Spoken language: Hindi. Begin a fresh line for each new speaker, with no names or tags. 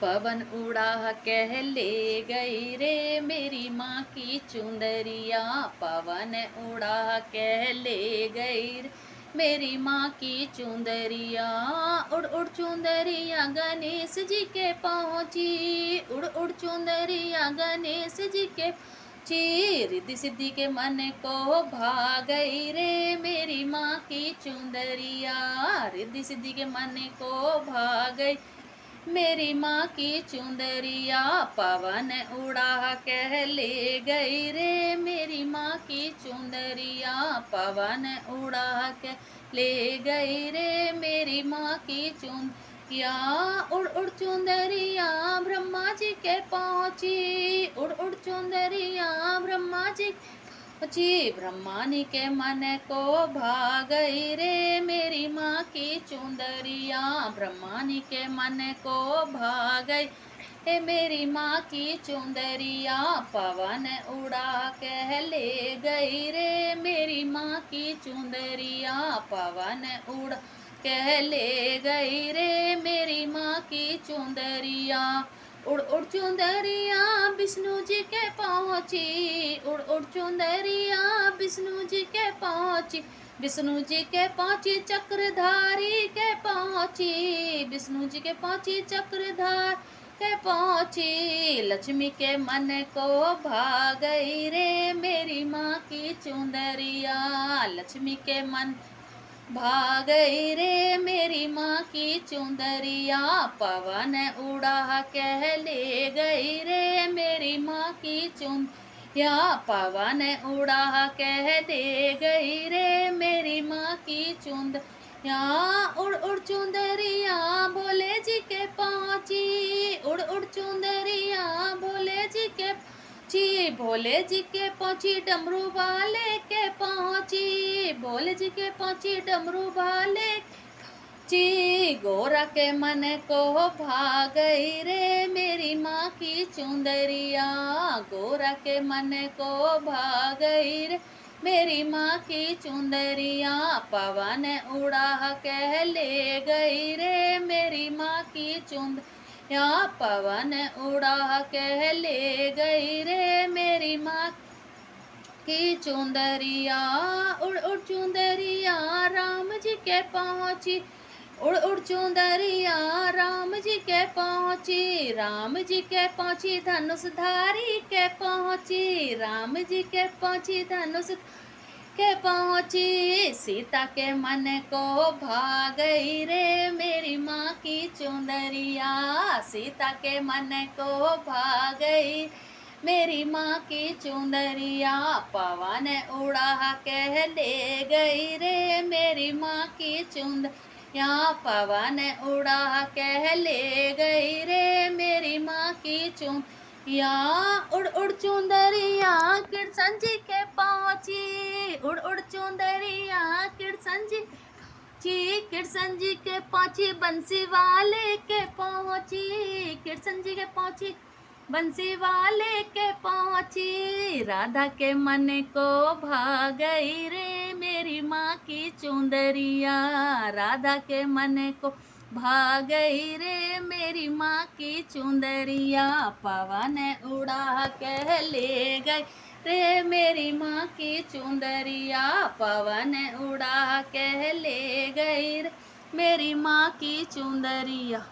पवन उड़ा कह ले गई रे मेरी माँ की चुंदरिया। पवन उड़ा कह ले गई रे मेरी माँ की चुंदरिया। उड़ उड़ चुंदरिया गणेश जी के पहुँची। उड़ उड़ चुंदरिया गणेश जी के ची रिद्धि सिद्धि के मन को भा गई रे मेरी माँ की चुंदरिया। रिद्धि सिद्धि के मन को भा गई मेरी माँ की चुंदरिया। पवन उड़ा कह ले गई रे मेरी माँ की चुंदरिया। पवन उड़ा के ले गई रे मेरी माँ की चुंदरिया। उड़ उड़ चुंदरिया ब्रह्मा जी के पहुँची। उड़ उड़ चुंदरिया ब्रह्मा जी जी ब्रह्मानी के मन को भा गई रे मेरी माँ की चुंदरिया। ब्रह्मानी के मन को भा गई हे मेरी माँ की चुंदरिया। पवन उड़ा कह ले गई रे मेरी माँ की चुंदरिया। पवन उड़ा कह ले गई रे मेरी माँ की चुंदरिया। उड़ उड़ चुंदरिया विष्णु जी के पहुँची। उड़ उड़ चुंदरिया विष्णु जी के पहुँची। विष्णु जी के पहुँची चक्रधारी के पहुँची। विष्णु जी के पहुँची चक्रधार के पहुँची। लक्ष्मी के मन को भा गई रे मेरी माँ की चुंदरिया। लक्ष्मी के मन भा गई रे मेरी माँ की चुंदरिया। पवन उड़ा कह ले गई रे मेरी माँ की चुंदरिया। पवन उड़ा कह ले गई रे मेरी माँ की चुंदरिया। उड़ उड़ चुंदरिया भोले जी के पहुँची। उड़ उड़ चुंदरिया भोले जी के जी भोले जी के पहुँची डमरू वाले के पहुँची। भोले जी के पहुँची डमरू वाले जी। गोरा के मन को भा गई रे मेरी माँ की चुंदरिया। गोरा के मन को भा गई रे मेरी माँ की चुंदरिया। पवन उड़ा कह ले गई रे मेरी माँ की चुंदरिया। पवन उड़ा कह ले गई रे मेरी माँ की चुंदरिया। उड़ उड़ चुंदरिया राम जी के पहुँची। उड़ उड़ चुंदरिया राम जी के पहुँची। राम जी के पहुँची धनुषधारी के पहुँची। राम जी के पहुँची धनुष के पहुँची। सीता के मन को भा गई रे मेरी माँ की चुंदरिया। सीता के मन को भा गई मेरी माँ की चुंदरिया। पवन उड़ा कह ले गई रे मेरी माँ की चुंदरिया। पवन उड़ा कह ले गई रे मेरी माँ की चुंदरिया। उड़ उड़ चुंदरिया कृष्ण जी के पहुँची। उड़ उड़ चुंदरिया कृष्ण जी के पहुँची बंसी वाले के पहुँची। कृष्ण जी के पहुँची बंसी वाले के पहुँची। राधा के मन को भा गई रे मेरी माँ की चुंदरिया। राधा के मन को भा गई रे मेरी माँ की चुंदरिया। पवन उड़ा कह ले गई रे मेरी माँ की चुंदरिया। पवन उड़ा कह ले गई रे मेरी माँ की चुंदरिया।